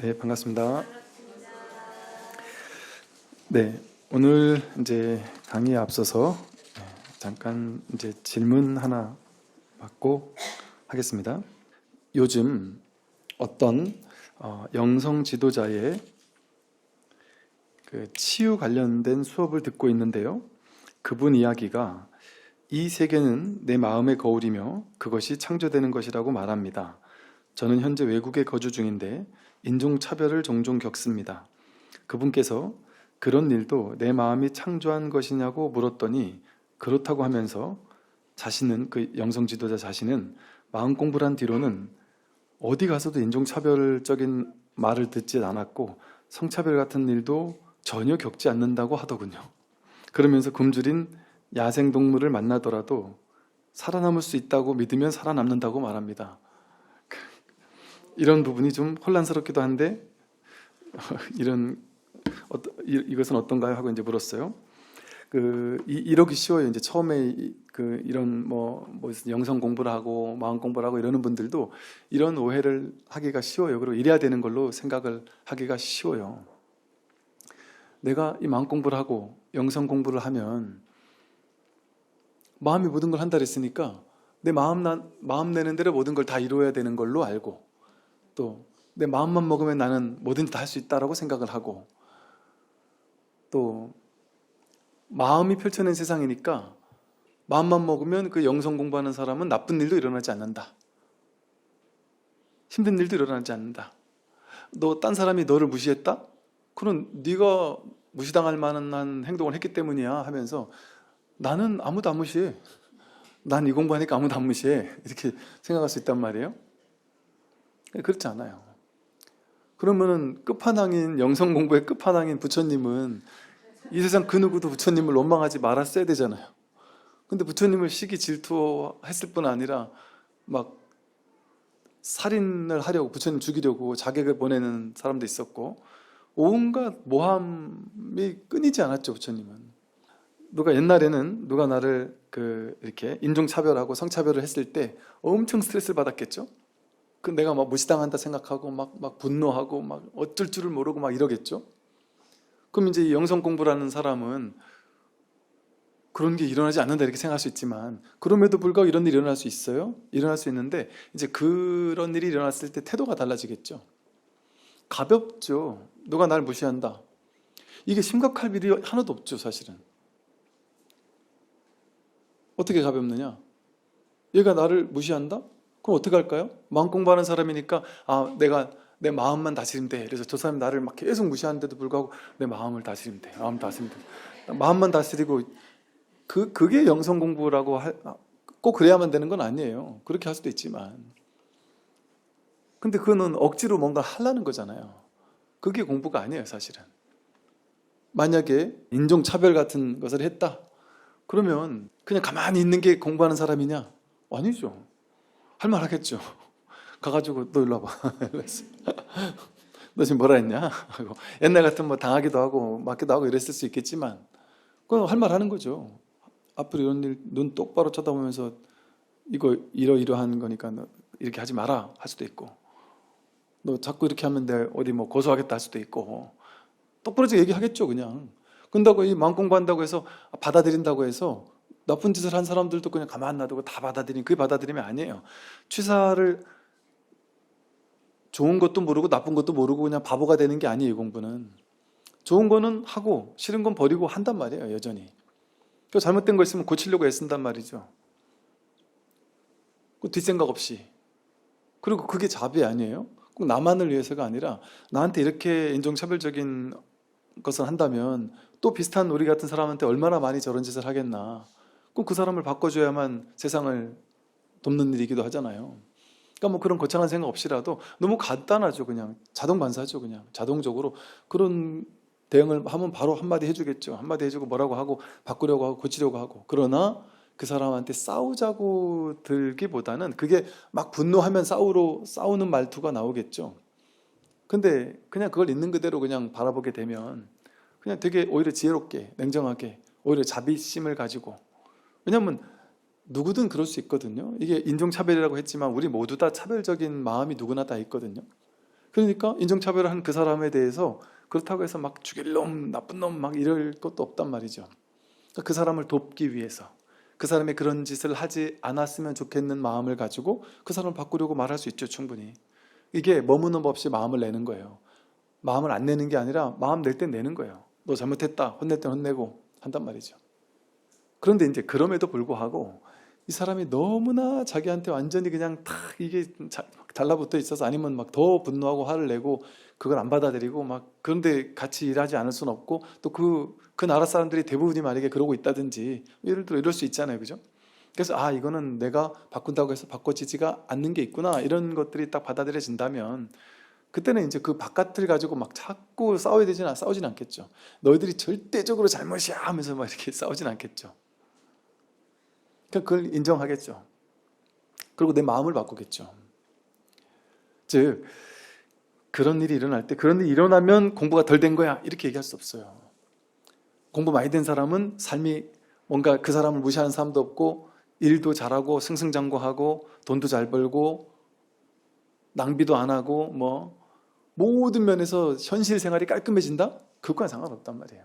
네, 반갑습니다. 네, 오늘 이제 강의에 앞서서 잠깐 이제 질문 하나 받고 하겠습니다. 요즘 어떤 영성 지도자의 그 치유 관련된 수업을 듣고 있는데요. 그분 이야기가 이 세계는 내 마음의 거울이며 그것이 창조되는 것이라고 말합니다. 저는 현재 외국에 거주 중인데 인종차별을 종종 겪습니다. 그분께서 그런 일도 내 마음이 창조한 것이냐고 물었더니 그렇다고 하면서 자신은, 그 영성 지도자 자신은 마음 공부를 한 뒤로는 어디 가서도 인종차별적인 말을 듣지 않았고 성차별 같은 일도 전혀 겪지 않는다고 하더군요. 그러면서 굶주린 야생동물을 만나더라도 살아남을 수 있다고 믿으면 살아남는다고 말합니다. 이런 부분이 좀 혼란스럽기도 한데 이것은 어떤가요? 하고 이제 물었어요. 이러기 쉬워요. 이제 처음에 이런 영성 공부를 하고 마음 공부를 하고 이러는 분들도 이런 오해를 하기가 쉬워요. 그리고 이래야 되는 걸로 생각을 하기가 쉬워요. 내가 이 마음 공부를 하고 영성 공부를 하면 마음이 모든 걸 한다 그랬으니까 내 마음 내는 대로 모든 걸 다 이루어야 되는 걸로 알고, 또 내 마음만 먹으면 나는 뭐든지 다 할 수 있다라고 생각을 하고, 또 마음이 펼쳐낸 세상이니까 마음만 먹으면 그 영성 공부하는 사람은 나쁜 일도 일어나지 않는다, 힘든 일도 일어나지 않는다. 너 딴 사람이 너를 무시했다? 그럼 네가 무시당할 만한 행동을 했기 때문이야 하면서 나는 아무도 안 무시해, 난 이 공부하니까 아무도 안 무시해, 이렇게 생각할 수 있단 말이에요. 그렇지 않아요. 그러면은 끝판왕인 영성 공부의 끝판왕인 부처님은 이 세상 그 누구도 부처님을 원망하지 말았어야 되잖아요. 근데 부처님을 시기 질투했을 뿐 아니라 막 살인을 하려고, 부처님 죽이려고 자객을 보내는 사람도 있었고, 온갖 모함이 끊이지 않았죠. 부처님은 옛날에는 나를 이렇게 인종차별하고 성차별을 했을 때 엄청 스트레스를 받았겠죠. 내가 막 무시당한다 생각하고 막 분노하고 막 어쩔 줄을 모르고 막 이러겠죠. 그럼 이제 이 영성 공부라는 사람은 그런 게 일어나지 않는다 이렇게 생각할 수 있지만, 그럼에도 불구하고 이런 일이 일어날 수 있어요. 일어날 수 있는데 이제 그런 일이 일어났을 때 태도가 달라지겠죠. 가볍죠. 누가 날 무시한다, 이게 심각할 일이 하나도 없죠. 사실은 어떻게 가볍느냐? 얘가 나를 무시한다? 그럼 어떻게 할까요? 마음 공부하는 사람이니까 내가 내 마음만 다스리면 돼. 그래서 저 사람이 나를 막 계속 무시하는데도 불구하고 내 마음을 다스리면 돼. 마음만 다스리고, 그게 영성 공부라고 꼭 그래야만 되는 건 아니에요. 그렇게 할 수도 있지만, 근데 그거는 억지로 뭔가 하려는 거잖아요. 그게 공부가 아니에요. 사실은 만약에 인종차별 같은 것을 했다 그러면 그냥 가만히 있는 게 공부하는 사람이냐? 아니죠. 할 말 하겠죠. 가가지고 너 일로 와봐. 너 지금 뭐라 했냐? 하고, 옛날 같으면 당하기도 하고 맞기도 하고 이랬을 수 있겠지만, 그건 할 말 하는 거죠. 앞으로 이런 일 눈 똑바로 쳐다보면서 이거 이러이러한 거니까 너 이렇게 하지 마라 할 수도 있고, 너 자꾸 이렇게 하면 내 어디 고소하겠다 할 수도 있고, 똑바로 얘기하겠죠. 그냥 근다고 이 마음 공부한다고 해서 받아들인다고 해서 나쁜 짓을 한 사람들도 그냥 가만 놔두고 다 그게 받아들이면 아니에요. 취사를 좋은 것도 모르고 나쁜 것도 모르고 그냥 바보가 되는 게 아니에요. 공부는 좋은 거는 하고 싫은 건 버리고 한단 말이에요. 여전히 잘못된 거 있으면 고치려고 애쓴단 말이죠. 뒷생각 없이. 그리고 그게 자비 아니에요? 꼭 나만을 위해서가 아니라 나한테 이렇게 인종차별적인 것을 한다면 또 비슷한 우리 같은 사람한테 얼마나 많이 저런 짓을 하겠나. 그럼 그 사람을 바꿔줘야만 세상을 돕는 일이기도 하잖아요. 그러니까 그런 거창한 생각 없이라도 너무 간단하죠. 그냥 자동 반사죠. 그냥 자동적으로 그런 대응을 하면 바로 한마디 해주겠죠. 한마디 해주고 뭐라고 하고 바꾸려고 하고 고치려고 하고. 그러나 그 사람한테 싸우자고 들기보다는, 그게 막 분노하면 싸우는 말투가 나오겠죠. 근데 그냥 그걸 있는 그대로 그냥 바라보게 되면 그냥 되게 오히려 지혜롭게, 냉정하게, 오히려 자비심을 가지고. 왜냐하면 누구든 그럴 수 있거든요. 이게 인종차별이라고 했지만 우리 모두 다 차별적인 마음이 누구나 다 있거든요. 그러니까 인종차별을 한 그 사람에 대해서 그렇다고 해서 막 죽일 놈, 나쁜 놈 막 이럴 것도 없단 말이죠. 그러니까 그 사람을 돕기 위해서, 그 사람이 그런 짓을 하지 않았으면 좋겠는 마음을 가지고 그 사람을 바꾸려고 말할 수 있죠, 충분히. 이게 머무는 법 없이 마음을 내는 거예요. 마음을 안 내는 게 아니라 마음 낼 땐 내는 거예요. 너 잘못했다, 혼낼 땐 혼내고 한단 말이죠. 그런데 이제 그럼에도 불구하고 이 사람이 너무나 자기한테 완전히 그냥 탁 이게 달라붙어 있어서, 아니면 막 더 분노하고 화를 내고 그걸 안 받아들이고 막, 그런데 같이 일하지 않을 수는 없고, 또 그 나라 사람들이 대부분이 만약에 그러고 있다든지, 예를 들어 이럴 수 있잖아요, 그죠? 그래서 아, 이거는 내가 바꾼다고 해서 바꿔지지가 않는 게 있구나, 이런 것들이 딱 받아들여진다면, 그때는 이제 그 바깥을 가지고 막 자꾸 싸우진 않겠죠. 너희들이 절대적으로 잘못이야 하면서 막 이렇게 싸우진 않겠죠. 그걸 인정하겠죠. 그리고 내 마음을 바꾸겠죠. 즉, 그런 일이 일어날 때, 그런 일이 일어나면 공부가 덜 된 거야, 이렇게 얘기할 수 없어요. 공부 많이 된 사람은 삶이 뭔가 그 사람을 무시하는 사람도 없고, 일도 잘하고 승승장구하고 돈도 잘 벌고 낭비도 안 하고 뭐 모든 면에서 현실 생활이 깔끔해진다? 그것과는 상관없단 말이에요.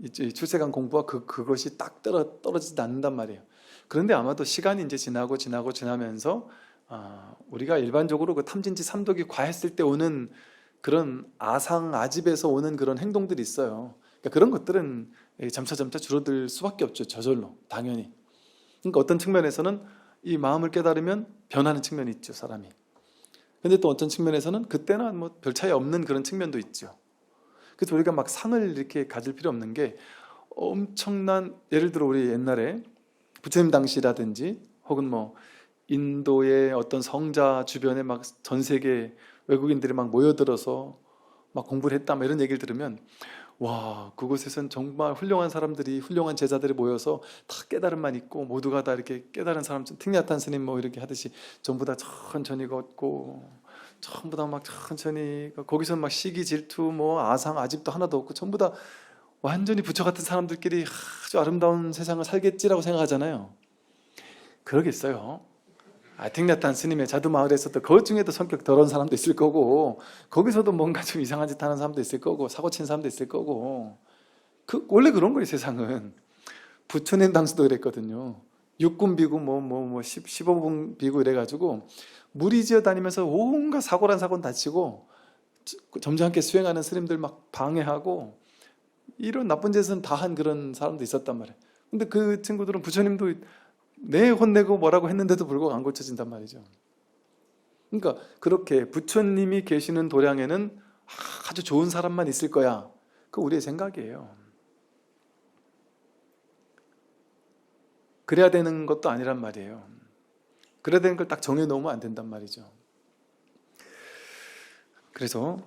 이제 출세관 공부와 그것이 딱 떨어지지 않는단 말이에요. 그런데 아마도 시간이 이제 지나면서 우리가 일반적으로 그 탐진치 삼독이 과했을 때 오는 그런 아집에서 오는 그런 행동들이 있어요. 그러니까 그런 것들은 점차 줄어들 수밖에 없죠. 저절로, 당연히. 그러니까 어떤 측면에서는 이 마음을 깨달으면 변하는 측면이 있죠, 사람이. 근데 또 어떤 측면에서는 그때는 뭐 별 차이 없는 그런 측면도 있죠. 그래서 우리가 막 상을 이렇게 가질 필요 없는 게, 엄청난, 예를 들어 우리 옛날에 부처님 당시라든지 혹은 뭐 인도의 어떤 성자 주변에 막 전 세계 외국인들이 막 모여들어서 막 공부를 했다, 뭐 이런 얘기를 들으면, 와, 그곳에선 정말 훌륭한 사람들이, 훌륭한 제자들이 모여서 다 깨달음만 있고, 모두가 다 이렇게 깨달은 사람, 틱냐탄 스님 뭐 이렇게 하듯이 전부 다 천천히 걷고, 전부 다 막 천천히, 거기서 막 시기 질투 뭐 아상 아집도 하나도 없고, 전부 다 완전히 부처 같은 사람들끼리 아주 아름다운 세상을 살겠지라고 생각하잖아요. 그러겠어요. 틱냐탄 스님의 자두 마을에서도 그 중에도 성격 더러운 사람도 있을 거고, 거기서도 뭔가 좀 이상한 짓 하는 사람도 있을 거고, 사고 친 사람도 있을 거고, 원래 그런 거예요, 세상은. 부처님 당시도 그랬거든요. 육군 비구 15분 비구 이래가지고 무리지어 다니면서 온갖 사고란 사고는 다치고, 점잖게 수행하는 스님들 막 방해하고, 이런 나쁜 짓은 다 한 그런 사람도 있었단 말이에요. 근데 그 친구들은 부처님도 혼내고 뭐라고 했는데도 불구하고 안 고쳐진단 말이죠. 그러니까 그렇게 부처님이 계시는 도량에는 아주 좋은 사람만 있을 거야, 그거 우리의 생각이에요. 그래야 되는 것도 아니란 말이에요. 그래야 되는 걸 딱 정해놓으면 안 된단 말이죠. 그래서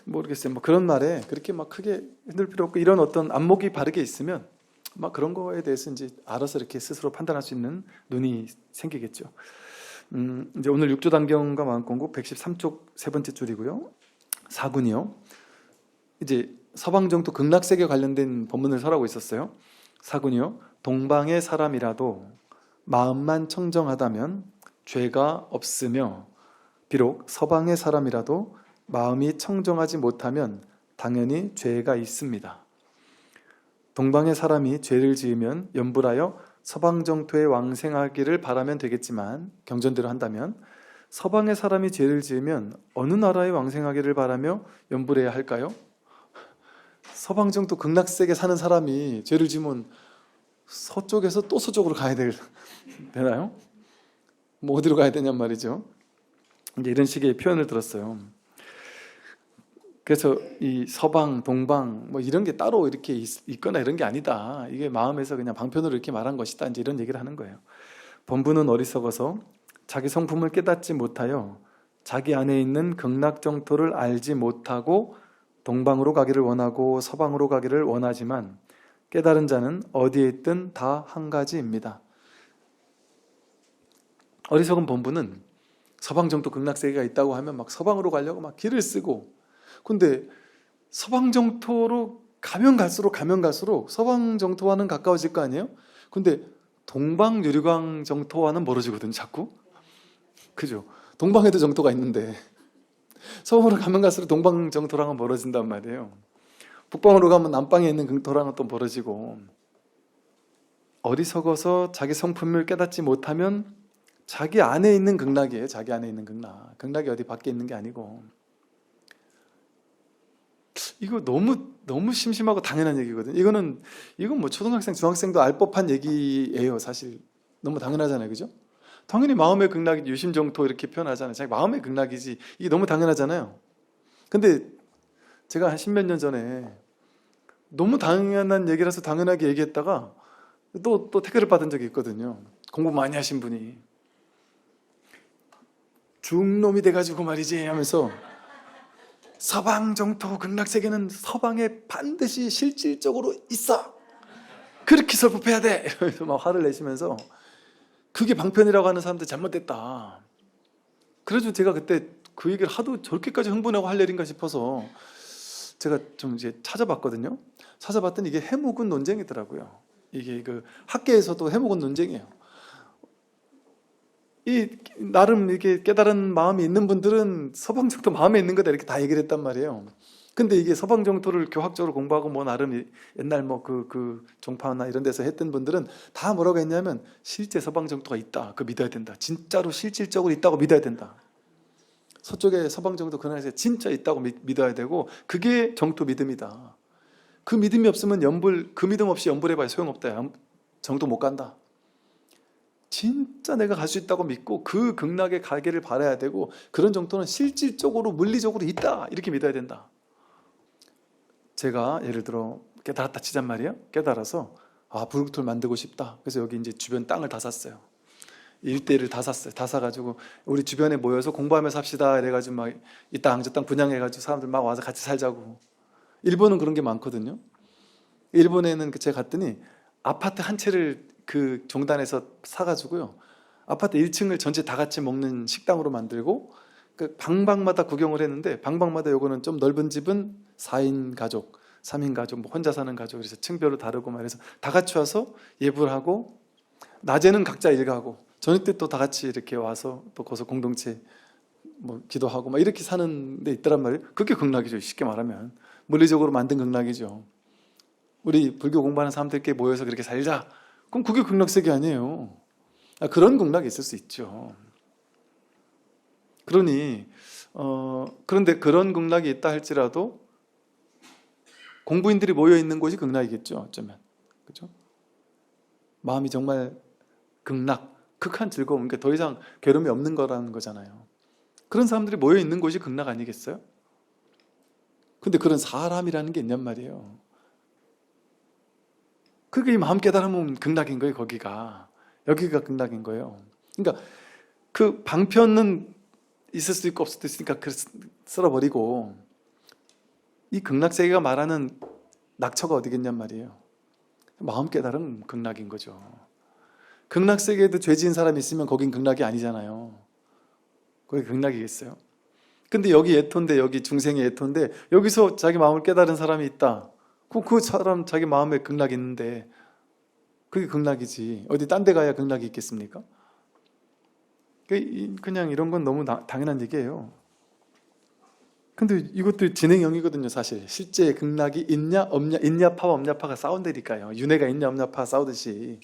모르겠어요. 뭐 그런 말에 그렇게 막 크게 흔들 필요 없고, 이런 어떤 안목이 바르게 있으면 막 그런 거에 대해서 이제 알아서 이렇게 스스로 판단할 수 있는 눈이 생기겠죠. 이제 오늘 6조 단경과 마음공부 113쪽 세 번째 줄이고요. 4군이요. 이제 서방정토 극락세계 관련된 법문을 설하고 있었어요. 4군이요. 동방의 사람이라도 마음만 청정하다면 죄가 없으며, 비록 서방의 사람이라도 마음이 청정하지 못하면 당연히 죄가 있습니다. 동방의 사람이 죄를 지으면 염불하여 서방 정토에 왕생하기를 바라면 되겠지만, 경전대로 한다면 서방의 사람이 죄를 지으면 어느 나라에 왕생하기를 바라며 염불해야 할까요? 서방 정토 극락세계 사는 사람이 죄를 지으면 서쪽에서 또 서쪽으로 가야 되나요? 뭐 어디로 가야 되냔 말이죠. 이제 이런 식의 표현을 들었어요. 그래서 이 서방, 동방 뭐 이런 게 따로 이렇게 있거나 이런 게 아니다. 이게 마음에서 그냥 방편으로 이렇게 말한 것이다, 이제 이런 얘기를 하는 거예요. 범부는 어리석어서 자기 성품을 깨닫지 못하여 자기 안에 있는 극락정토를 알지 못하고 동방으로 가기를 원하고 서방으로 가기를 원하지만, 깨달은 자는 어디에 있든 다 한 가지입니다. 어리석은 범부는 서방정토 극락세계가 있다고 하면 막 서방으로 가려고 막 길을 쓰고, 근데 서방정토로 가면 갈수록 서방정토와는 가까워질 거 아니에요? 근데 동방유리광 정토와는 멀어지거든요, 자꾸. 그죠? 동방에도 정토가 있는데 서방으로 가면 갈수록 동방 정토랑은 멀어진단 말이에요. 북방으로 가면 남방에 있는 정토랑은 또 멀어지고, 어리석어서 자기 성품을 깨닫지 못하면 자기 안에 있는 극락이에요. 자기 안에 있는 극락. 극락이 어디 밖에 있는 게 아니고. 이거 너무 심심하고 당연한 얘기거든요. 이건 뭐 초등학생, 중학생도 알 법한 얘기예요. 사실 너무 당연하잖아요, 그죠? 당연히 마음의 극락이 유심정토 이렇게 표현하잖아요. 자기 마음의 극락이지. 이게 너무 당연하잖아요. 근데 제가 한 십몇 년 전에 너무 당연한 얘기라서 당연하게 얘기했다가 또 태클을 받은 적이 있거든요. 공부 많이 하신 분이 중놈이 돼가지고 말이지 하면서, 서방 정토 극락세계는 서방에 반드시 실질적으로 있어, 그렇게 설법해야 돼, 이러면서 막 화를 내시면서, 그게 방편이라고 하는 사람들 잘못됐다. 그래서 제가 그때 그 얘기를 하도 저렇게까지 흥분하고 할 일인가 싶어서 제가 좀 이제 찾아봤거든요. 찾아봤더니 이게 해묵은 논쟁이더라고요. 이게 그 학계에서도 해묵은 논쟁이에요. 이 나름 이렇게 깨달은 마음이 있는 분들은 서방 정토 마음에 있는 거다 이렇게 다 얘기를 했단 말이에요. 근데 이게 서방 정토를 교학적으로 공부하고 뭐 나름 옛날 뭐 그 종파나 이런 데서 했던 분들은 다 뭐라고 했냐면, 실제 서방 정토가 있다, 그 믿어야 된다. 진짜로 실질적으로 있다고 믿어야 된다. 서쪽에 서방 정토 근원에서 진짜 있다고 믿어야 되고, 그게 정토 믿음이다. 그 믿음이 없으면 그 믿음 없이 연불해봐야 소용없다. 정토 못 간다. 진짜 내가 갈 수 있다고 믿고 그 극락에 가기를 바라야 되고, 그런 정토는 실질적으로 물리적으로 있다, 이렇게 믿어야 된다. 제가 예를 들어 깨달았다 치잔 말이에요. 깨달아서 불국토를 만들고 싶다. 그래서 여기 이제 주변 땅을 다 샀어요. 일대를 다 샀어요. 다 사가지고 우리 주변에 모여서 공부하면서 합시다 이래가지고 막 이 땅 저 땅 분양해가지고 사람들 막 와서 같이 살자고. 일본은 그런 게 많거든요. 일본에는 제가 갔더니 아파트 한 채를 그 종단에서 사가지고요, 아파트 1층을 전체 다 같이 먹는 식당으로 만들고, 그 방방마다 구경을 했는데, 방방마다 요거는 좀 넓은 집은 4인 가족, 3인 가족, 뭐 혼자 사는 가족, 그래서 층별로 다르고 말해서 다 같이 와서 예불 하고, 낮에는 각자 일가고 저녁 때 또 다 같이 이렇게 와서 또 거기서 공동체 뭐 기도하고 막 이렇게 사는 데 있더란 말이에요. 그게 극락이죠. 쉽게 말하면 물리적으로 만든 극락이죠. 우리 불교 공부하는 사람들끼리 모여서 그렇게 살자, 그럼 그게 극락세계 아니에요. 그런 극락이 있을 수 있죠. 그런데 그런 극락이 있다 할지라도 공부인들이 모여 있는 곳이 극락이겠죠. 어쩌면, 그렇죠? 마음이 정말 극락, 극한 즐거움, 그러니까 더 이상 괴로움이 없는 거라는 거잖아요. 그런 사람들이 모여 있는 곳이 극락 아니겠어요? 근데 그런 사람이라는 게 있냔 말이에요. 그게 이 마음 깨달으면 극락인 거예요. 여기가 극락인 거예요. 그러니까 그 방편은 있을 수도 있고 없을 수도 있으니까 쓸어버리고, 이 극락세계가 말하는 낙처가 어디겠냔 말이에요. 마음 깨달음 극락인 거죠. 극락세계에도 죄 지은 사람이 있으면 거긴 극락이 아니잖아요. 거기 극락이겠어요? 근데 여기 예토인데, 여기 중생의 예토인데, 여기서 자기 마음을 깨달은 사람이 있다. 그 사람 자기 마음에 극락이 있는데 그게 극락이지, 어디 딴 데 가야 극락이 있겠습니까? 그냥 이런 건 너무 당연한 얘기예요. 근데 이것도 진행형이거든요. 사실 실제 극락이 있냐 없냐, 있냐파와 없냐파가 싸운다니까요. 윤회가 있냐 없냐파 싸우듯이.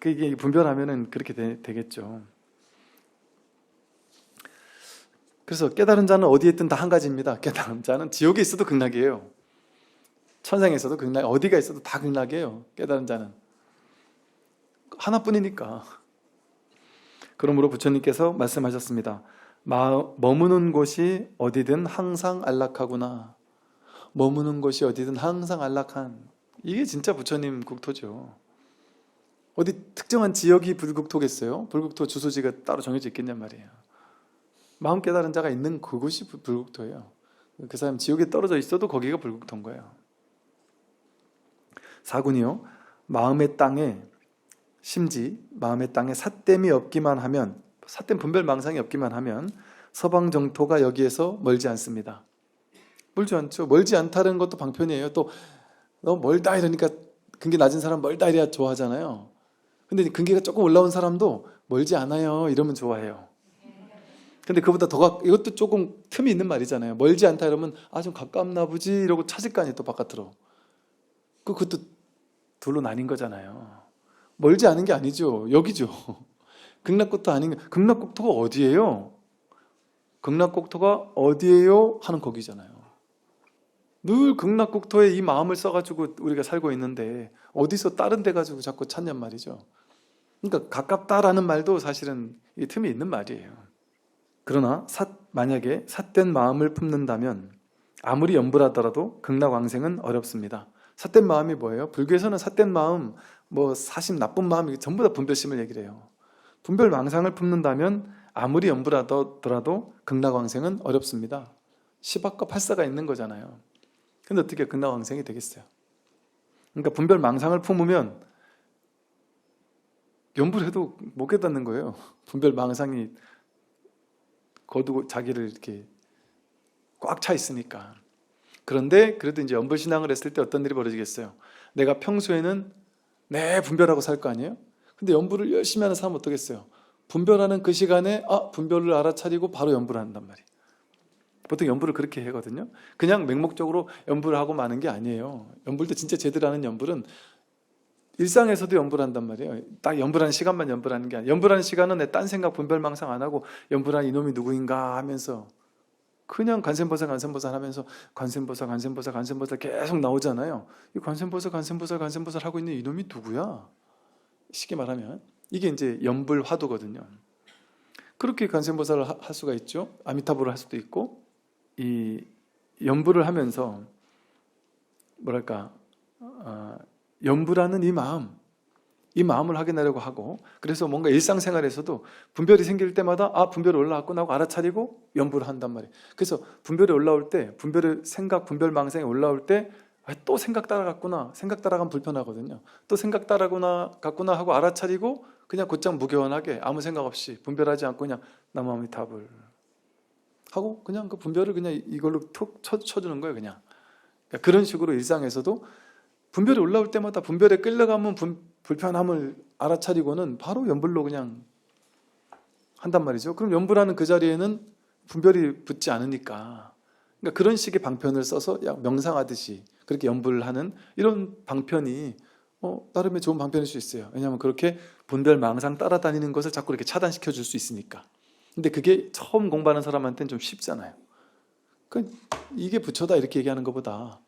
그게 분별하면은 그렇게 되겠죠. 그래서 깨달은 자는 어디에 있든 다 한 가지입니다. 깨달은 자는 지옥에 있어도 극락이에요. 천상에 있어도 극락, 어디가 있어도 다 극락이에요. 깨달은 자는 하나뿐이니까. 그러므로 부처님께서 말씀하셨습니다. 머무는 곳이 어디든 항상 안락하구나. 머무는 곳이 어디든 항상 안락한, 이게 진짜 부처님 국토죠. 어디 특정한 지역이 불국토겠어요? 불국토 주소지가 따로 정해져 있겠냔 말이에요. 마음 깨달은 자가 있는 그곳이 불국토예요. 그 사람 지옥에 떨어져 있어도 거기가 불국토인 거예요. 4군이요. 마음의 땅에 심지, 마음의 땅에 삿됨이 없기만 하면, 삿됨 분별 망상이 없기만 하면 서방 정토가 여기에서 멀지 않습니다. 멀지 않죠. 멀지 않다는 것도 방편이에요. 또 너무 멀다 이러니까 근기 낮은 사람 멀다 이래야 좋아하잖아요. 근데 근기가 조금 올라온 사람도 멀지 않아요 이러면 좋아해요. 근데 그보다 이것도 조금 틈이 있는 말이잖아요. 멀지 않다 이러면 좀 가깝나 보지 이러고 찾을 거 아니에요, 또 바깥으로. 그것도 둘로 나뉜 거잖아요. 멀지 않은 게 아니죠. 여기죠. 극락국토 아닌 게, 극락국토가 어디예요? 극락국토가 어디예요? 하는 거기잖아요. 늘 극락국토에 이 마음을 써가지고 우리가 살고 있는데 어디서 다른 데 가지고 자꾸 찾냔 말이죠. 그러니까 가깝다라는 말도 사실은 이 틈이 있는 말이에요. 그러나 만약에 삿된 마음을 품는다면 아무리 염불하더라도 극락왕생은 어렵습니다. 삿된 마음이 뭐예요? 불교에서는 삿된 마음, 사심, 나쁜 마음, 전부 다 분별심을 얘기를 해요. 분별망상을 품는다면 아무리 염불하더라도 극락왕생은 어렵습니다. 시박과 팔사가 있는 거잖아요. 근데 어떻게 극락왕생이 되겠어요? 그러니까 분별망상을 품으면 염불해도 못 깨닫는 거예요. 분별망상이 거두고 자기를 이렇게 꽉 차 있으니까. 그런데 그래도 이제 염불신앙을 했을 때 어떤 일이 벌어지겠어요? 내가 평소에는 분별하고 살 거 아니에요? 근데 염불을 열심히 하는 사람은 어떻겠어요? 분별하는 그 시간에 분별을 알아차리고 바로 염불을 한단 말이에요. 보통 염불을 그렇게 하거든요. 그냥 맹목적으로 염불을 하고 마는 게 아니에요. 염불도 진짜 제대로 하는 염불은 일상에서도 염불한단 말이에요. 딱 염불하는 시간만 염불하는 게 아니에요. 염불하는 시간은 내 딴 생각 분별망상 안 하고 염불한 이놈이 누구인가 하면서 그냥 관세음보살 하면서 관세음보살 계속 나오잖아요. 이 관세음보살 하고 있는 이놈이 누구야? 쉽게 말하면 이게 이제 염불 화두거든요. 그렇게 관세음보살을 할 수가 있죠. 아미타불을 할 수도 있고, 이 염불을 하면서 염불하는 이 마음을 확인하려고 하고, 그래서 뭔가 일상생활에서도 분별이 생길 때마다 분별이 올라왔구나 하고 알아차리고 염불을 한단 말이에요. 그래서 분별이 올라올 때, 분별망상이 올라올 때 또 생각 따라갔구나, 생각 따라가면 불편하거든요. 또 생각 따라갔구나 하고 알아차리고 그냥 곧장 무교원하게 아무 생각 없이 분별하지 않고 그냥 나무아미타불 하고 그냥 그 분별을 그냥 이걸로 툭 쳐주는 거예요. 그냥 그런 식으로 일상에서도 분별이 올라올 때마다 분별에 끌려가면 불편함을 알아차리고는 바로 염불로 그냥 한단 말이죠. 그럼 염불하는 그 자리에는 분별이 붙지 않으니까, 그러니까 그런 식의 방편을 써서 명상하듯이 그렇게 염불을 하는 이런 방편이 나름의 좋은 방편일 수 있어요. 왜냐하면 그렇게 분별망상 따라다니는 것을 자꾸 이렇게 차단시켜 줄 수 있으니까. 근데 그게 처음 공부하는 사람한테는 좀 쉽잖아요. 그러니까 이게 부처다 이렇게 얘기하는 것보다,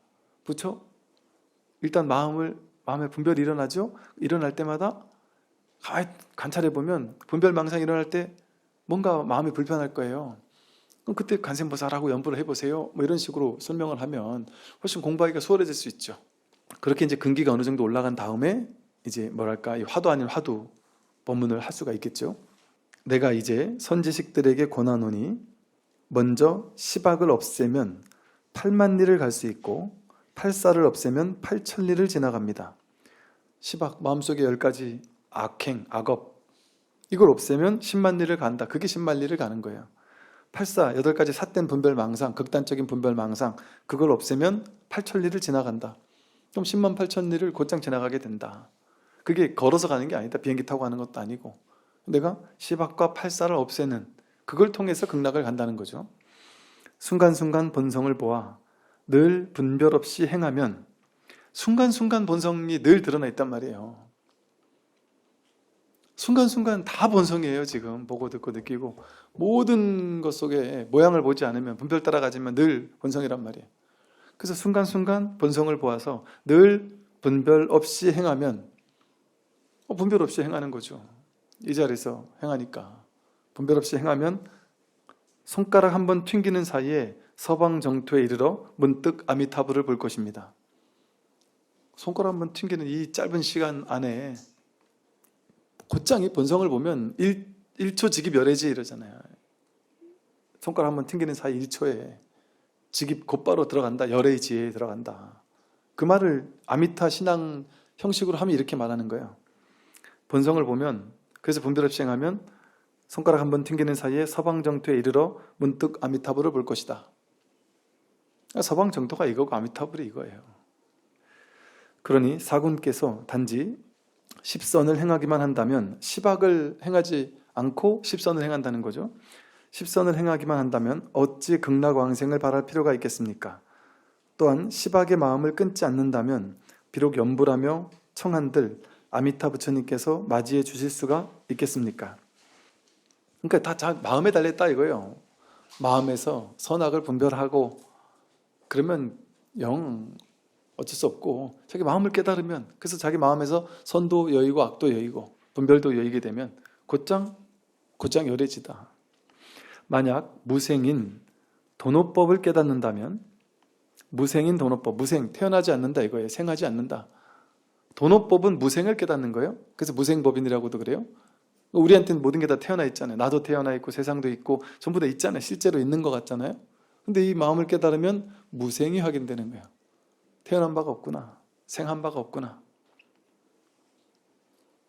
부처 일단 마음에 분별이 일어나죠. 일어날 때마다 가만히 관찰해 보면 분별망상이 일어날 때 뭔가 마음이 불편할 거예요. 그럼 그때 관세음보살하고 염불을 해보세요. 이런 식으로 설명을 하면 훨씬 공부하기가 수월해질 수 있죠. 그렇게 이제 근기가 어느 정도 올라간 다음에 이제 이 화두 아닌 화두 법문을 할 수가 있겠죠. 내가 이제 선지식들에게 권하노니 먼저 시박을 없애면 8만 리를 갈 수 있고 팔사를 없애면 8천리를 지나갑니다. 시박, 마음속에 10가지 악행, 악업, 이걸 없애면 10만 리를 간다. 그게 10만 리를 가는 거예요. 팔사, 8가지 삿된 분별망상, 극단적인 분별망상, 그걸 없애면 8천리를 지나간다. 그럼 10만 8천리를 곧장 지나가게 된다. 그게 걸어서 가는 게 아니다. 비행기 타고 가는 것도 아니고 내가 시박과 팔사를 없애는, 그걸 통해서 극락을 간다는 거죠. 순간순간 본성을 보아 늘 분별 없이 행하면, 순간순간 본성이 늘 드러나 있단 말이에요. 순간순간 다 본성이에요. 지금 보고 듣고 느끼고 모든 것 속에 모양을 보지 않으면, 분별 따라가지만 늘 본성이란 말이에요. 그래서 순간순간 본성을 보아서 늘 분별 없이 행하면, 분별 없이 행하는 거죠. 이 자리에서 행하니까. 분별 없이 행하면 손가락 한 번 튕기는 사이에 서방 정토에 이르러 문득 아미타불을 볼 것입니다. 손가락 한 번 튕기는 이 짧은 시간 안에 곧장 이 본성을 보면 1초 직입 열애지 이러잖아요. 손가락 한 번 튕기는 사이 1초에 직입 곧바로 들어간다. 열애지에 들어간다. 그 말을 아미타 신앙 형식으로 하면 이렇게 말하는 거예요. 본성을 보면, 그래서 분별 없이 행하면 손가락 한 번 튕기는 사이에 서방 정토에 이르러 문득 아미타불을 볼 것이다. 서방 정토가 이거고 아미타불이 이거예요. 그러니 사군께서 단지 십선을 행하기만 한다면, 시박을 행하지 않고 십선을 행한다는 거죠. 십선을 행하기만 한다면 어찌 극락왕생을 바랄 필요가 있겠습니까? 또한 시박의 마음을 끊지 않는다면 비록 연불하며 청한들 아미타 부처님께서 맞이해 주실 수가 있겠습니까? 그러니까 다 마음에 달렸다 이거예요. 마음에서 선악을 분별하고 그러면 영 어쩔 수 없고 자기 마음을 깨달으면, 그래서 자기 마음에서 선도 여의고 악도 여의고 분별도 여의게 되면 곧장 열해지다. 만약 무생인 도노법을 깨닫는다면, 무생인 도노법, 무생 태어나지 않는다 이거예요. 생하지 않는다. 도노법은 무생을 깨닫는 거예요. 그래서 무생법인이라고도 그래요. 우리한테는 모든 게 다 태어나 있잖아요. 나도 태어나 있고 세상도 있고 전부 다 있잖아요. 실제로 있는 것 같잖아요. 근데 이 마음을 깨달으면 무생이 확인되는 거예요. 태어난 바가 없구나. 생한 바가 없구나.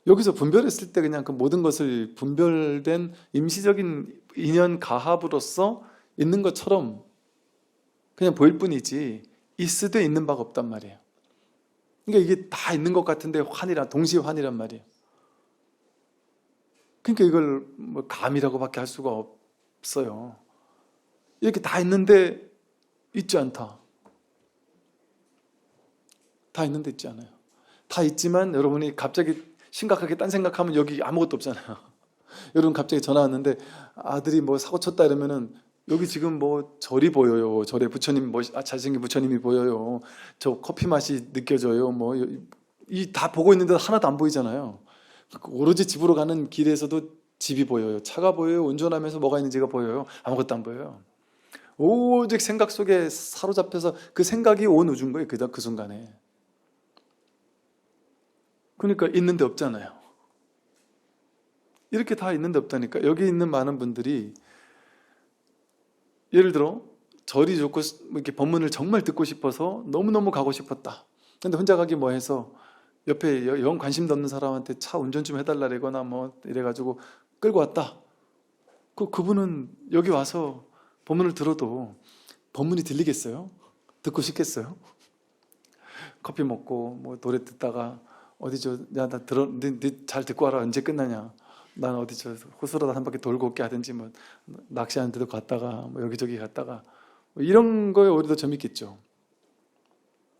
여기서 분별했을 때 그냥 그 모든 것을 분별된 임시적인 인연 가합으로서 있는 것처럼 그냥 보일 뿐이지 있으되 있는 바가 없단 말이에요. 그러니까 이게 다 있는 것 같은데 동시에 환이란 말이에요. 그러니까 이걸 뭐 감이라고밖에 할 수가 없어요. 이렇게 다 있는데 있지 않다. 다 있는데 있지 않아요. 다 있지만 여러분이 갑자기 심각하게 딴 생각하면 여기 아무것도 없잖아요. 여러분 갑자기 전화 왔는데 아들이 뭐 사고 쳤다 이러면은 여기 지금 뭐 절이 보여요. 절에 부처님 잘생긴 부처님이 보여요. 저 커피 맛이 느껴져요. 뭐 이 다 보고 있는데 하나도 안 보이잖아요. 오로지 집으로 가는 길에서도 집이 보여요. 차가 보여요. 운전하면서 뭐가 있는지가 보여요. 아무것도 안 보여요. 오직 생각 속에 사로잡혀서 그 생각이 온 우주인 거예요. 그 순간에. 그러니까 있는데 없잖아요. 이렇게 다 있는데 없다니까. 여기 있는 많은 분들이 예를 들어 절이 좋고 이렇게 법문을 정말 듣고 싶어서 너무너무 가고 싶었다. 근데 혼자 가기 뭐해서 옆에 영 관심도 없는 사람한테 차 운전 좀 해달라거나 뭐 이래가지고 끌고 왔다. 그분은 여기 와서 법문을 들어도 법문이 들리겠어요? 듣고 싶겠어요? 커피 먹고 뭐 노래 듣다가 나 잘 듣고 와라. 언제 끝나냐? 난 어디 호수라도 한 바퀴 돌고 올게 하든지 뭐 낚시하는 데도 갔다가 뭐 여기저기 갔다가 뭐 이런 거에 오히려 더 재밌겠죠.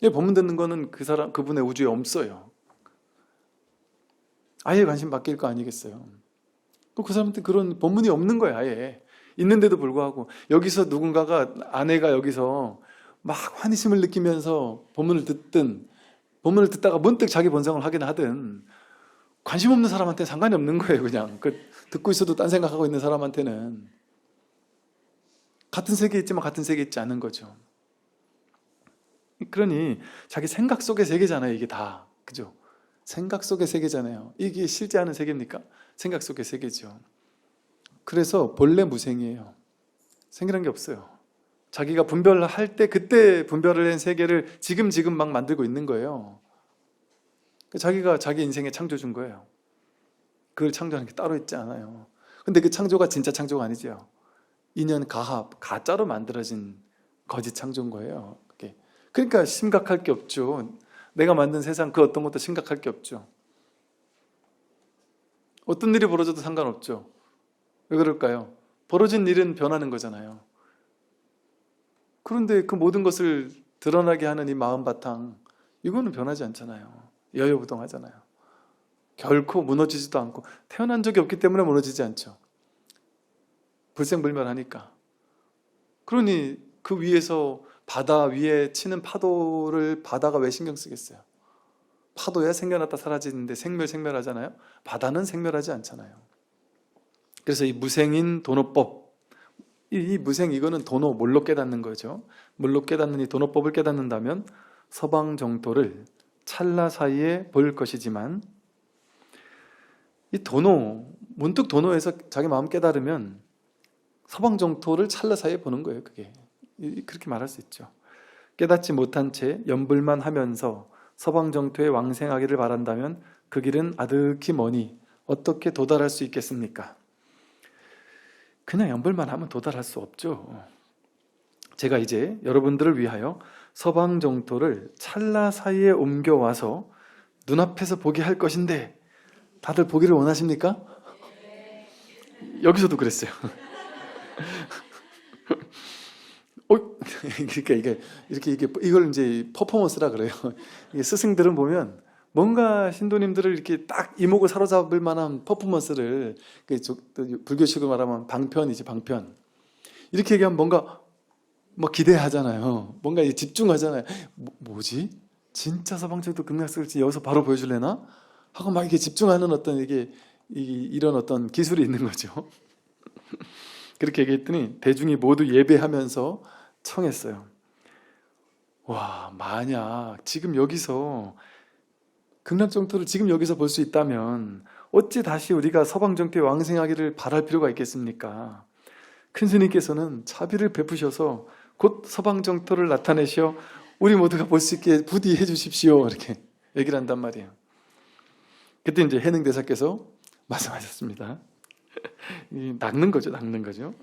법문 듣는 거는 그분의 우주에 없어요. 아예 관심 바뀔 거 아니겠어요. 그 사람한테 그런 법문이 없는 거예요. 아예 있는데도 불구하고 여기서 누군가가 아내가 여기서 막 환희심을 느끼면서 법문을 듣다가 문득 자기 본성을 확인하든 관심 없는 사람한테는 상관이 없는 거예요. 그냥 듣고 있어도 딴 생각하고 있는 사람한테는 같은 세계에 있지만 같은 세계에 있지 않은 거죠. 그러니 자기 생각 속의 세계잖아요. 이게 다. 그죠? 생각 속의 세계잖아요. 이게 실제 하는 세계입니까? 생각 속의 세계죠. 그래서 본래 무생이에요. 생기란 게 없어요. 자기가 분별할 때 그때 분별을 한 세계를 지금 막 만들고 있는 거예요. 자기가 자기 인생에 창조준 거예요. 그걸 창조하는 게 따로 있지 않아요. 근데 그 창조가 진짜 창조가 아니죠. 인연 가합, 가짜로 만들어진 거짓 창조인 거예요. 그게. 그러니까 심각할 게 없죠. 내가 만든 세상 그 어떤 것도 심각할 게 없죠. 어떤 일이 벌어져도 상관없죠. 왜 그럴까요? 벌어진 일은 변하는 거잖아요. 그런데 그 모든 것을 드러나게 하는 이 마음 바탕, 이거는 변하지 않잖아요. 여여부동하잖아요. 결코 무너지지도 않고 태어난 적이 없기 때문에 무너지지 않죠. 불생불멸하니까. 그러니 그 위에서 바다 위에 치는 파도를 바다가 왜 신경 쓰겠어요? 파도야 생겨났다 사라지는데 생멸하잖아요. 바다는 생멸하지 않잖아요. 그래서 이 무생인 도노법, 이 무생 이거는 도노, 몰로 깨닫는 거죠. 몰로 깨닫는 이 도노법을 깨닫는다면 서방 정토를 찰나 사이에 볼 것이지만, 이 도노, 문득 도노에서 자기 마음 깨달으면 서방 정토를 찰나 사이에 보는 거예요. 그게 그렇게 말할 수 있죠. 깨닫지 못한 채 연불만 하면서 서방 정토에 왕생하기를 바란다면 그 길은 아득히 머니 어떻게 도달할 수 있겠습니까? 그냥 연불만 하면 도달할 수 없죠. 제가 이제 여러분들을 위하여 서방 정토를 찰나 사이에 옮겨와서 눈앞에서 보게 할 것인데 다들 보기를 원하십니까? 여기서도 그랬어요. 그러니까 이걸 이제 퍼포먼스라 그래요. 이게 스승들은 보면 뭔가 신도님들을 이렇게 딱 이목을 사로잡을 만한 퍼포먼스를, 불교식으로 말하면 방편이지, 방편. 이렇게 얘기하면 뭔가 뭐 기대하잖아요. 뭔가 집중하잖아요. 뭐지? 진짜 서방적도 극락설지 여기서 바로 보여줄래나? 하고 막 이게 집중하는 어떤 이런 어떤 기술이 있는 거죠. 그렇게 얘기했더니 대중이 모두 예배하면서 청했어요. 와, 만약 지금 여기서 극락정토를 지금 여기서 볼 수 있다면 어찌 다시 우리가 서방정토에 왕생하기를 바랄 필요가 있겠습니까? 큰 스님께서는 차비를 베푸셔서 곧 서방정토를 나타내셔 우리 모두가 볼 수 있게 부디 해주십시오, 이렇게 얘기를 한단 말이에요. 그때 이제 해능대사께서 말씀하셨습니다. 낚는 거죠, 낚는 거죠.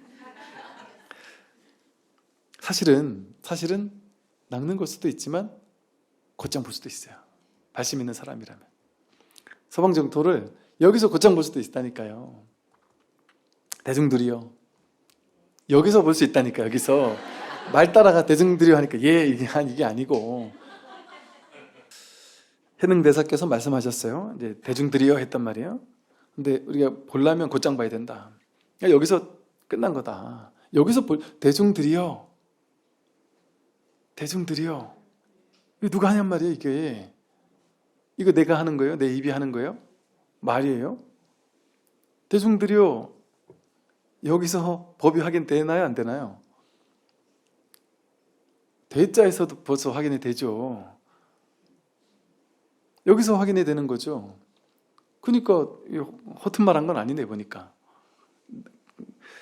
사실은 낚는 걸 수도 있지만 곧장 볼 수도 있어요. 발심 있는 사람이라면. 서방정토를 여기서 곧장 볼 수도 있다니까요. 대중들이요. 여기서 볼 수 있다니까. 여기서 말 따라가 대중들이 하니까 이게 아니고, 해능대사께서 말씀하셨어요. 이제 대중들이요 했단 말이에요. 근데 우리가 보려면 곧장 봐야 된다. 그러니까 여기서 끝난 거다. 여기서 대중들이요. 이거 누가 하냔 말이에요, 이게. 이거 내가 하는 거예요? 내 입이 하는 거예요? 말이에요? 대중들이요. 여기서 법이 확인되나요? 안 되나요? 대자에서도 벌써 확인이 되죠. 여기서 확인이 되는 거죠. 그러니까 허튼 말 한 건 아니네 보니까.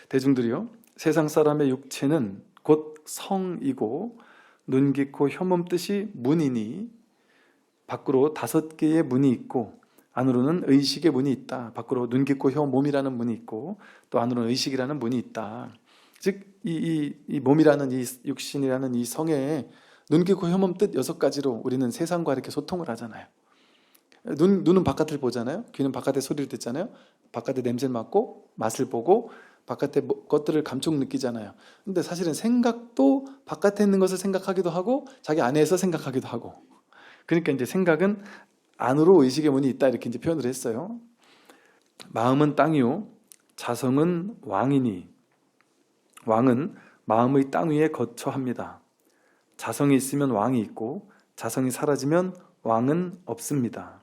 대중들이요. 세상 사람의 육체는 곧 성이고 눈, 귀, 코, 혀몸 뜻이 문이니 밖으로 5개의 문이 있고 안으로는 의식의 문이 있다. 밖으로 눈, 귀, 코, 혀, 몸이라는 문이 있고 또 안으로는 의식이라는 문이 있다. 즉 이 몸이라는 이 육신이라는 이 성에 눈, 귀, 코, 혀, 몸 뜻 6가지로 우리는 세상과 이렇게 소통을 하잖아요. 눈은 바깥을 보잖아요. 귀는 바깥의 소리를 듣잖아요. 바깥의 냄새를 맡고 맛을 보고 바깥의 것들을 감촉 느끼잖아요. 근데 사실은 생각도 바깥에 있는 것을 생각하기도 하고 자기 안에서 생각하기도 하고. 그러니까 이제 생각은 안으로 의식의 문이 있다 이렇게 이제 표현을 했어요. 마음은 땅이요 자성은 왕이니 왕은 마음의 땅 위에 거처합니다. 자성이 있으면 왕이 있고 자성이 사라지면 왕은 없습니다.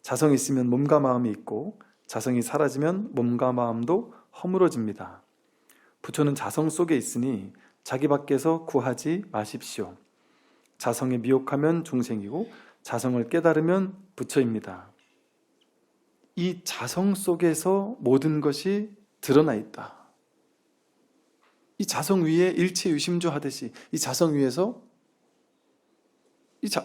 자성이 있으면 몸과 마음이 있고 자성이 사라지면 몸과 마음도 허물어집니다. 부처는 자성 속에 있으니 자기 밖에서 구하지 마십시오. 자성에 미혹하면 중생이고 자성을 깨달으면 부처입니다. 이 자성 속에서 모든 것이 드러나 있다. 이 자성 위에 일체 유심조 하듯이 이 자성 위에서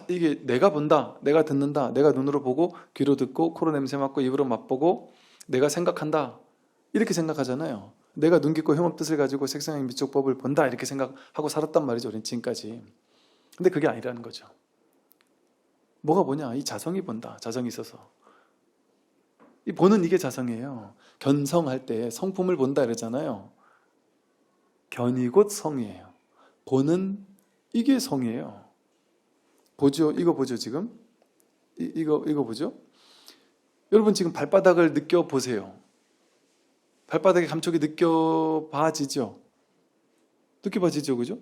이게 내가 본다, 내가 듣는다, 내가 눈으로 보고 귀로 듣고 코로 냄새 맡고 입으로 맛보고 내가 생각한다 이렇게 생각하잖아요. 내가 눈, 귀, 코, 혀몸 뜻을 가지고 색상의 미촉법을 본다 이렇게 생각하고 살았단 말이죠. 우리는 지금까지. 근데 그게 아니라는 거죠. 뭐가 뭐냐? 이 자성이 본다. 자성이 있어서. 이 보는 이게 자성이에요. 견성할 때 성품을 본다 이러잖아요. 견이 곧 성이에요. 보는 이게 성이에요. 보죠? 이거 보죠 지금? 이거 보죠? 여러분 지금 발바닥을 느껴보세요. 발바닥의 감촉이 느껴봐지죠? 느껴봐지죠, 그죠?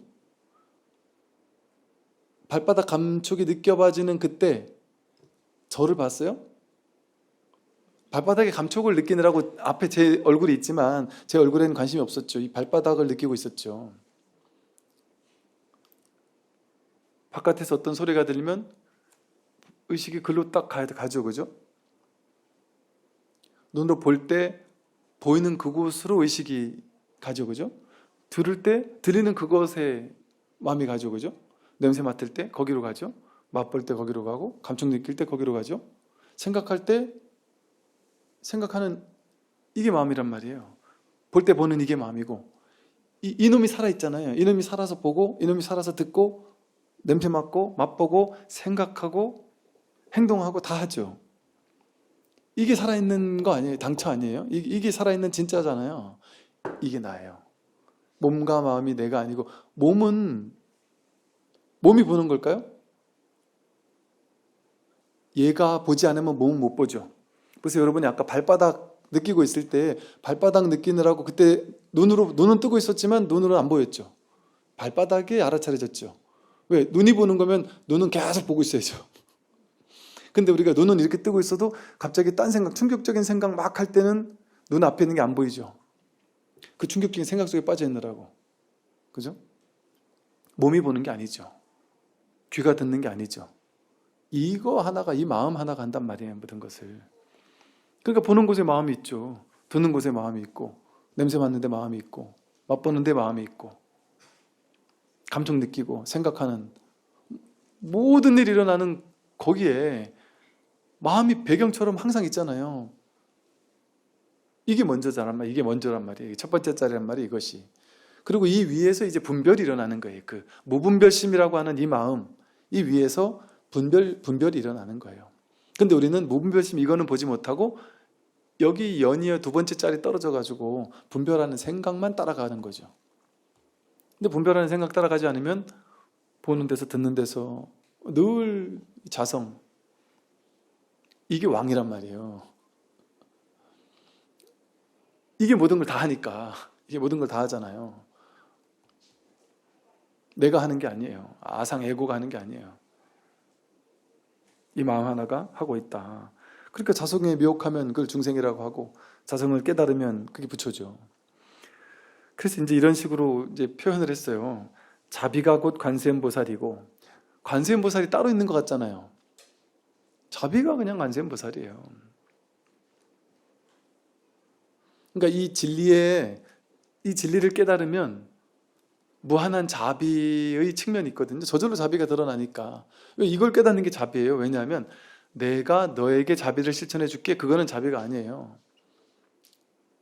발바닥 감촉이 느껴봐지는 그때 저를 봤어요? 발바닥의 감촉을 느끼느라고 앞에 제 얼굴이 있지만 제 얼굴에는 관심이 없었죠. 이 발바닥을 느끼고 있었죠. 바깥에서 어떤 소리가 들리면 의식이 글로 딱 가죠, 그죠? 눈으로 볼 때 보이는 그곳으로 의식이 가죠, 그죠? 들을 때 들리는 그것에 마음이 가죠, 그죠? 냄새 맡을 때 거기로 가죠. 맛볼 때 거기로 가고 감촉 느낄 때 거기로 가죠. 생각할 때 생각하는 이게 마음이란 말이에요. 볼 때 보는 이게 마음이고 이놈이 살아있잖아요. 이놈이 살아서 보고 이놈이 살아서 듣고 냄새 맡고 맛보고 생각하고 행동하고 다 하죠. 이게 살아있는 거 아니에요? 당처 아니에요? 이게 살아있는 진짜잖아요. 이게 나예요. 몸과 마음이 내가 아니고 몸은 몸이 보는 걸까요? 얘가 보지 않으면 몸은 못 보죠. 그래서 여러분이 아까 발바닥 느끼고 있을 때 발바닥 느끼느라고 그때 눈은 뜨고 있었지만 눈으로는 안 보였죠. 발바닥이 알아차려졌죠. 왜? 눈이 보는 거면 눈은 계속 보고 있어야죠. 근데 우리가 눈은 이렇게 뜨고 있어도 갑자기 딴 생각, 충격적인 생각 막 할 때는 눈 앞에 있는 게 안 보이죠. 그 충격적인 생각 속에 빠져 있느라고. 그죠? 몸이 보는 게 아니죠. 귀가 듣는 게 아니죠. 이거 하나가, 이 마음 하나가 한단 말이에요, 모든 것을. 그러니까 보는 곳에 마음이 있죠. 듣는 곳에 마음이 있고, 냄새 맡는데 마음이 있고, 맛보는데 마음이 있고, 감정 느끼고, 생각하는 모든 일이 일어나는 거기에 마음이 배경처럼 항상 있잖아요. 이게 먼저란 말이에요. 이게 먼저란 말이에요. 첫 번째 자리란 말이에요, 이것이. 그리고 이 위에서 이제 분별이 일어나는 거예요. 그 무분별심이라고 하는 이 마음, 이 위에서 분별이 일어나는 거예요. 근데 우리는 무분별심 이거는 보지 못하고 여기 연이어 두 번째 자리 떨어져 가지고 분별하는 생각만 따라가는 거죠. 근데 분별하는 생각 따라가지 않으면 보는 데서 듣는 데서 늘 자성, 이게 왕이란 말이에요. 이게 모든 걸 다 하니까, 이게 모든 걸 다 하잖아요. 내가 하는 게 아니에요. 아상 에고가 하는 게 아니에요. 이 마음 하나가 하고 있다. 그러니까 자성에 미혹하면 그걸 중생이라고 하고, 자성을 깨달으면 그게 부처죠. 그래서 이제 이런 식으로 이제 표현을 했어요. 자비가 곧 관세음보살이고, 관세음보살이 따로 있는 것 같잖아요. 자비가 그냥 관세음보살이에요. 그러니까 이 진리를 깨달으면 무한한 자비의 측면이 있거든요. 저절로 자비가 드러나니까. 이걸 깨닫는 게 자비예요. 왜냐하면 내가 너에게 자비를 실천해 줄게. 그거는 자비가 아니에요.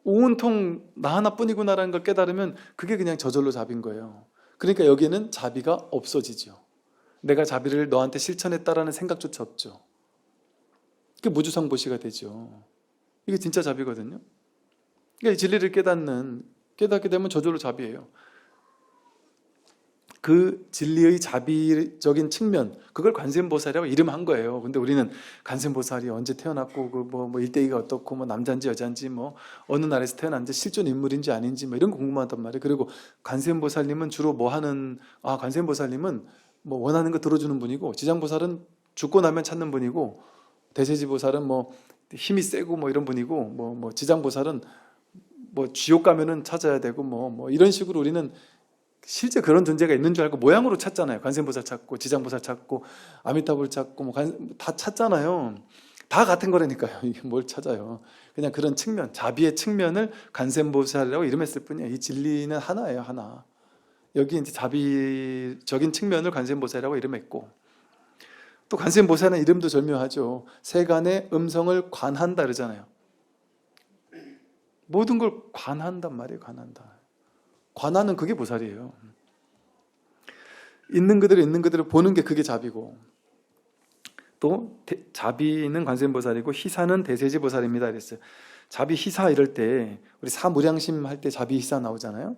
온통 나 하나뿐이구나라는 걸 깨달으면 그게 그냥 저절로 자비인 거예요. 그러니까 여기에는 자비가 없어지죠. 내가 자비를 너한테 실천했다라는 생각조차 없죠. 그게 무주상보시가 되죠. 이게 진짜 자비거든요. 그러니까 이 진리를 깨닫게 되면 저절로 자비예요. 그 진리의 자비적인 측면, 그걸 관세음보살이라고 이름한 거예요. 근데 우리는 관세음보살이 언제 태어났고, 뭐 일대기가 어떻고, 뭐 남자인지 여자인지, 뭐 어느 나라에서 태어났는지 실존 인물인지 아닌지, 뭐 이런 거 궁금하단 말이에요. 그리고 관세음보살님은 주로 뭐 하는, 관세음보살님은 뭐 원하는 거 들어주는 분이고, 지장보살은 죽고 나면 찾는 분이고, 대세지보살은 뭐 힘이 세고 뭐 이런 분이고, 뭐 지장보살은 뭐 지옥 가면은 찾아야 되고, 뭐 이런 식으로 우리는 실제 그런 존재가 있는 줄 알고 모양으로 찾잖아요. 관세음보살 찾고 지장보살 찾고 아미타불 찾고 뭐 다 찾잖아요. 다 같은 거라니까요. 이게 뭘 찾아요. 그냥 그런 측면, 자비의 측면을 관세음보살이라고 이름했을 뿐이에요. 이 진리는 하나예요, 하나. 여기 이제 자비적인 측면을 관세음보살이라고 이름했고, 또 관세음보살은 이름도 절묘하죠. 세간의 음성을 관한다 그러잖아요. 모든 걸 관한단 말이에요. 관하는 그게 보살이에요. 있는 그대로 보는 게 그게 자비고, 또 자비는 관세음보살이고 희사는 대세지보살입니다 그랬어요. 자비 희사 이럴 때 우리 사무량심 할 때 자비 희사 나오잖아요.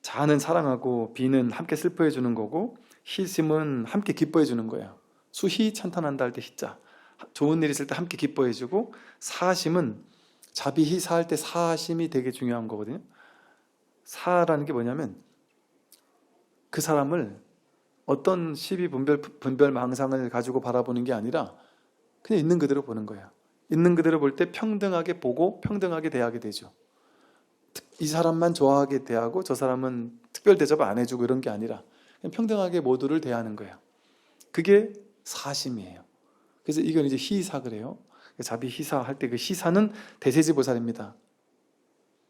자는 사랑하고 비는 함께 슬퍼해 주는 거고, 희심은 함께 기뻐해 주는 거예요. 수희 찬탄한다 할 때 희자, 좋은 일 있을 때 함께 기뻐해 주고, 사심은 자비 희사할 때 사심이 되게 중요한 거거든요. 사라는 게 뭐냐면 그 사람을 어떤 시비 분별 망상을 가지고 바라보는 게 아니라 그냥 있는 그대로 보는 거예요. 있는 그대로 볼 때 평등하게 보고 평등하게 대하게 되죠. 이 사람만 좋아하게 대하고 저 사람은 특별 대접 안 해주고 이런 게 아니라 그냥 평등하게 모두를 대하는 거예요. 그게 사심이에요. 그래서 이건 이제 희사 그래요. 자비 희사 할 때 그 희사는 대세지보살입니다.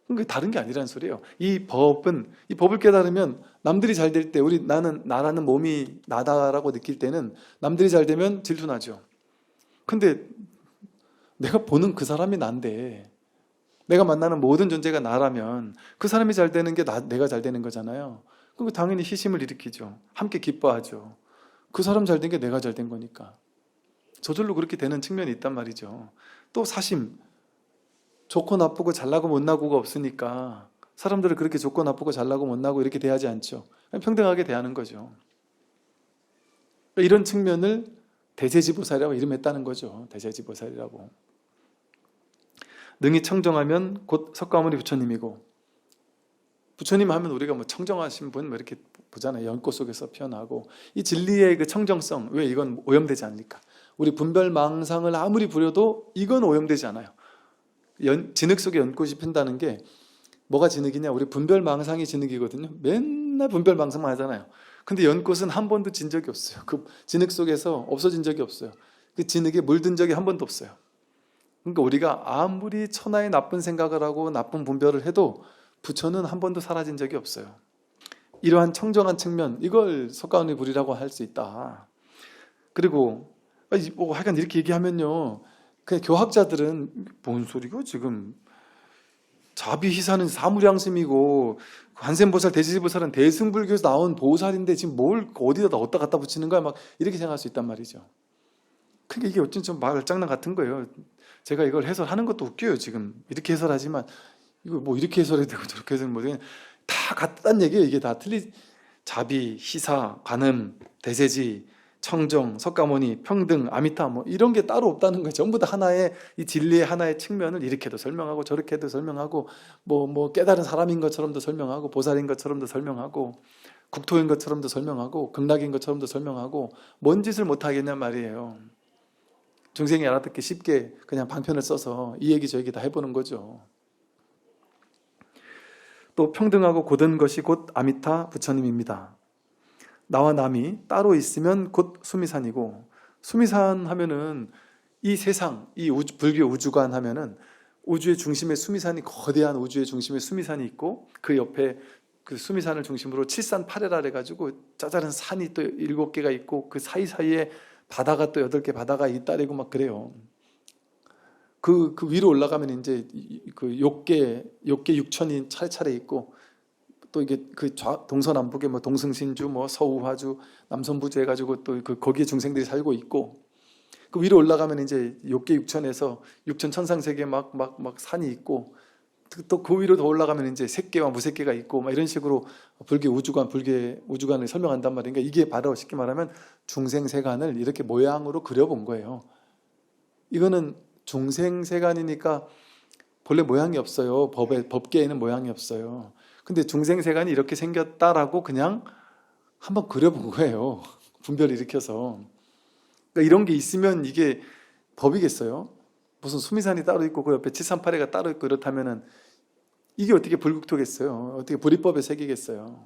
그게 다른 게 아니라는 소리예요. 이 법을 깨달으면 남들이 잘 될 때, 나라는 몸이 나다라고 느낄 때는 남들이 잘 되면 질투나죠. 근데 내가 보는 그 사람이 난데, 내가 만나는 모든 존재가 나라면 그 사람이 잘 되는 게 내가 잘 되는 거잖아요. 그럼 당연히 희심을 일으키죠. 함께 기뻐하죠. 그 사람 잘 된 게 내가 잘 된 거니까. 저절로 그렇게 되는 측면이 있단 말이죠. 또 사심, 좋고 나쁘고 잘나고 못나고가 없으니까 사람들을 그렇게 좋고 나쁘고 잘나고 못나고 이렇게 대하지 않죠. 그냥 평등하게 대하는 거죠. 이런 측면을 대제지보살이라고 이름했다는 거죠. 대제지보살이라고. 능히 청정하면 곧 석가모니 부처님이고, 부처님 하면 우리가 뭐 청정하신 분 뭐 이렇게 보잖아요. 연꽃 속에서 피어나고, 이 진리의 그 청정성, 왜 이건 오염되지 않습니까? 우리 분별망상을 아무리 부려도 이건 오염되지 않아요. 진흙 속에 연꽃이 핀다는 게 뭐가 진흙이냐? 우리 분별망상이 진흙이거든요. 맨날 분별망상만 하잖아요. 근데 연꽃은 한 번도 진 적이 없어요. 그 진흙 속에서 없어진 적이 없어요. 그 진흙에 물든 적이 한 번도 없어요. 그러니까 우리가 아무리 천하의 나쁜 생각을 하고 나쁜 분별을 해도 부처는 한 번도 사라진 적이 없어요. 이러한 청정한 측면, 이걸 석가모니 불이라고 할 수 있다. 그리고 뭐 하여간 이렇게 얘기하면요, 그냥 교학자들은 뭔 소리고 지금 자비희사는 사무량심이고 관세음보살, 대제지보살은 대승불교에서 나온 보살인데 지금 뭘 어디다 어디다 갖다 붙이는 거야, 막 이렇게 생각할 수 있단 말이죠. 그러니까 이게 어쩐 좀 말장난 같은 거예요. 제가 이걸 해설하는 것도 웃겨요. 지금 이렇게 해설하지만 이거 뭐 이렇게 해설해도 되고 저렇게 해설은 뭐 다 같다는 얘기예요. 이게 다 자비, 희사, 관음, 대세지, 청정, 석가모니, 평등, 아미타 뭐 이런 게 따로 없다는 거예요. 전부 다 하나의 이 진리의 하나의 측면을 이렇게도 설명하고 저렇게도 설명하고 뭐 깨달은 사람인 것처럼도 설명하고 보살인 것처럼도 설명하고 국토인 것처럼도 설명하고 극락인 것처럼도 설명하고 뭔 짓을 못 하겠냔 말이에요. 중생이 알아듣기 쉽게 그냥 방편을 써서 이 얘기 저 얘기 다 해보는 거죠. 또 평등하고 고든 것이 곧 아미타 부처님입니다. 나와 남이 따로 있으면 곧 수미산이고, 수미산 하면은 이 세상, 이 불교 우주관 하면은 우주의 중심에 수미산이, 거대한 우주의 중심에 수미산이 있고, 그 옆에 그 수미산을 중심으로 칠산팔해라 해가지고 짜잘한 산이 또 7개가 있고, 그 사이사이에 바다가 또 8개 바다가 잇따르고 막 그래요. 그 위로 올라가면 이제 그 욕계 육천이 차례차례 있고, 또 이게 그 동서남북에 뭐 동승신주, 뭐 서우화주, 남선부주 해가지고 또 거기에 중생들이 살고 있고, 그 위로 올라가면 이제 욕계 육천에서 육천 천상세계 막 산이 있고, 또 그 위로 더 올라가면 이제 색계와 무색계가 있고, 막 이런 식으로 불교 우주관을 설명한단 말이에요. 그러니까 이게 바로 쉽게 말하면 중생세간을 이렇게 모양으로 그려본 거예요. 이거는 중생세간이니까 본래 모양이 없어요. 법계에는 모양이 없어요. 근데 중생세간이 이렇게 생겼다라고 그냥 한번 그려본 거예요. 분별을 일으켜서. 그러니까 이런 게 있으면 이게 법이겠어요? 무슨 수미산이 따로 있고 그 옆에 칠산팔해가 따로 있고 이렇다면은 이게 어떻게 불국토겠어요? 어떻게 불이법의 세계겠어요?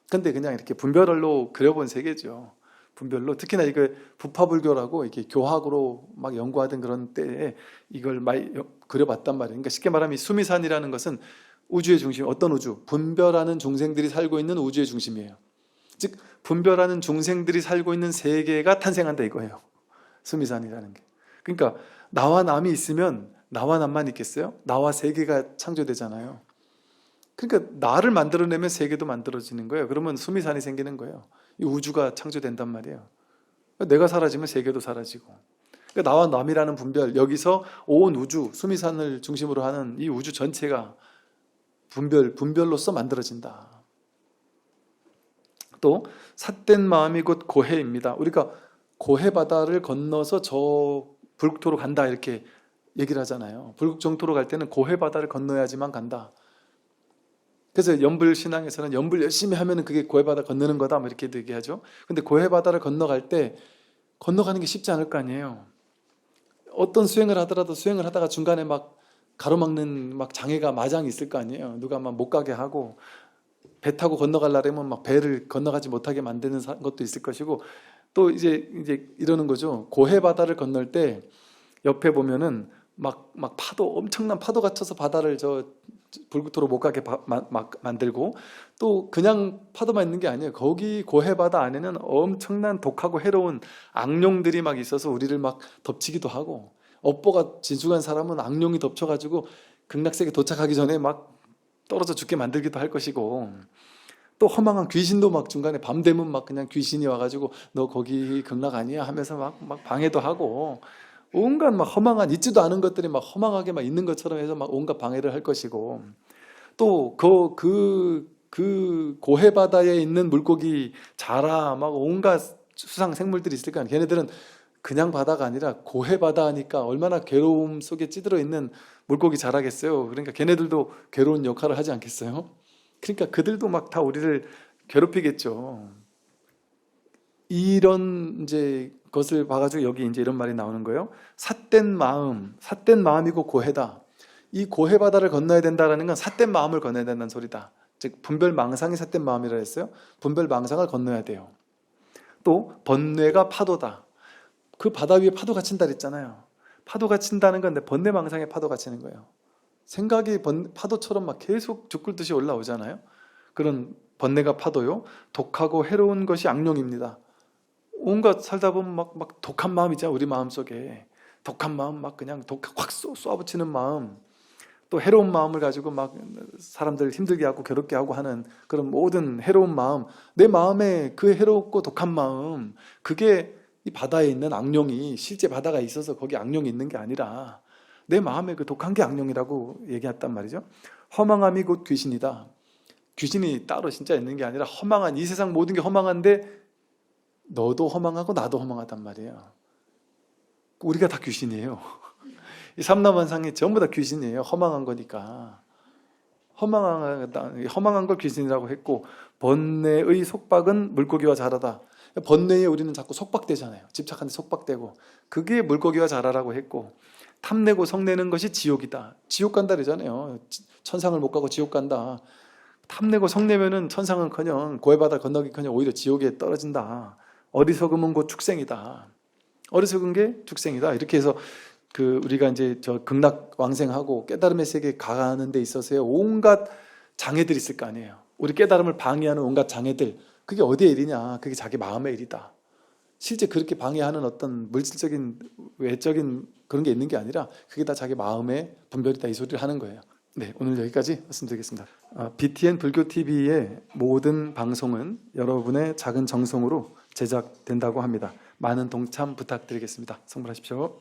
근데 그냥 이렇게 분별로 그려본 세계죠. 분별로. 특히나 이거 부파불교라고 이렇게 교학으로 막 연구하던 그런 때에 이걸 많이 그려봤단 말이에요. 그러니까 쉽게 말하면 이 수미산이라는 것은 우주의 중심, 어떤 우주? 분별하는 중생들이 살고 있는 우주의 중심이에요. 즉 분별하는 중생들이 살고 있는 세계가 탄생한다 이거예요. 수미산이라는 게. 그러니까 나와 남이 있으면 나와 남만 있겠어요? 나와 세계가 창조되잖아요. 그러니까 나를 만들어내면 세계도 만들어지는 거예요. 그러면 수미산이 생기는 거예요. 이 우주가 창조된단 말이에요. 내가 사라지면 세계도 사라지고. 그러니까 나와 남이라는 분별, 여기서 온 우주, 수미산을 중심으로 하는 이 우주 전체가 분별로서 만들어진다. 또 삿된 마음이 곧 고해입니다. 우리가 고해 바다를 건너서 저 불국토로 간다 이렇게 얘기를 하잖아요. 불국정토로 갈 때는 고해 바다를 건너야지만 간다. 그래서 연불신앙에서는 연불 열심히 하면 그게 고해 바다 건너는 거다 뭐 이렇게 얘기하죠. 근데 고해 바다를 건너갈 때 건너가는 게 쉽지 않을 거 아니에요. 어떤 수행을 하더라도 수행을 하다가 중간에 막 가로막는 막 장애가 마장이 있을 거 아니에요. 누가 막 못 가게 하고 배 타고 건너가려면 막 배를 건너가지 못하게 만드는 것도 있을 것이고, 또 이제 이러는 거죠. 고해 바다를 건널 때 옆에 보면은 막 파도, 엄청난 파도가 쳐서 바다를 저 불국토로 못 가게 막 만들고, 또 그냥 파도만 있는 게 아니에요. 거기 고해 바다 안에는 엄청난 독하고 해로운 악룡들이 막 있어서 우리를 막 덮치기도 하고, 업보가 진중한 사람은 악룡이 덮쳐가지고 극락세계 도착하기 전에 막 떨어져 죽게 만들기도 할 것이고, 또 허망한 귀신도 막 중간에 밤 되면 막 그냥 귀신이 와가지고 너 거기 극락 아니야 하면서 막 방해도 하고, 온갖 막 허망한 있지도 않은 것들이 막 허망하게 막 있는 것처럼 해서 막 온갖 방해를 할 것이고, 또 그 고해 바다에 있는 물고기 자라 막 온갖 수상 생물들이 있을 거 아니에요. 걔네들은 그냥 바다가 아니라 고해 바다 하니까 얼마나 괴로움 속에 찌들어 있는 물고기 자라겠어요. 그러니까 걔네들도 괴로운 역할을 하지 않겠어요? 그러니까 그들도 막 다 우리를 괴롭히겠죠. 이런 이제 것을 봐가지고 여기 이제 이런 말이 나오는 거예요. 삿된 마음이고 고해다. 이 고해 바다를 건너야 된다라는 건 삿된 마음을 건너야 된다는 소리다. 즉 분별망상이 삿된 마음이라 했어요. 분별망상을 건너야 돼요. 또 번뇌가 파도다. 그 바다 위에 파도가 친다 그랬잖아요. 파도가 친다는 건 번뇌망상에 파도가 치는 거예요. 생각이 파도처럼 막 계속 죽글듯이 올라오잖아요. 그런 번뇌가 파도요. 독하고 해로운 것이 악령입니다. 온갖 살다 보면 막 독한 마음 있잖아요. 우리 마음속에 독한 마음, 막 그냥 확 쏘아붙이는 마음, 또 해로운 마음을 가지고 막 사람들 힘들게 하고 괴롭게 하고 하는 그런 모든 해로운 마음, 내 마음에 그 해롭고 독한 마음, 그게 이 바다에 있는 악령이, 실제 바다가 있어서 거기 악령이 있는 게 아니라 내 마음에 그 독한 게 악령이라고 얘기했단 말이죠. 허망함이 곧 귀신이다. 귀신이 따로 진짜 있는 게 아니라 허망한, 이 세상 모든 게 허망한데 너도 허망하고 나도 허망하단 말이에요. 우리가 다 귀신이에요. 이 삼라만상이 전부 다 귀신이에요. 허망한 거니까. 허망한 걸 귀신이라고 했고, 번뇌의 속박은 물고기와 자라다. 번뇌에 우리는 자꾸 속박되잖아요. 집착하는데 속박되고, 그게 물고기와 자라라고 했고, 탐내고 성내는 것이 지옥이다. 지옥 간다 그러잖아요. 천상을 못 가고 지옥 간다. 탐내고 성내면은 천상은커녕 고해바다 건너기커녕 오히려 지옥에 떨어진다. 어리석음은 곧 축생이다. 어리석은 게 축생이다. 이렇게 해서 우리가 이제 저 극락왕생하고 깨달음의 세계에 가는 데 있어서의 온갖 장애들이 있을 거 아니에요. 우리 깨달음을 방해하는 온갖 장애들, 그게 어디의 일이냐? 그게 자기 마음의 일이다. 실제 그렇게 방해하는 어떤 물질적인 외적인 그런 게 있는 게 아니라 그게 다 자기 마음의 분별이다, 이 소리를 하는 거예요. 네, 오늘 여기까지 말씀드리겠습니다. BTN 불교TV의 모든 방송은 여러분의 작은 정성으로 제작된다고 합니다. 많은 동참 부탁드리겠습니다. 성불하십시오.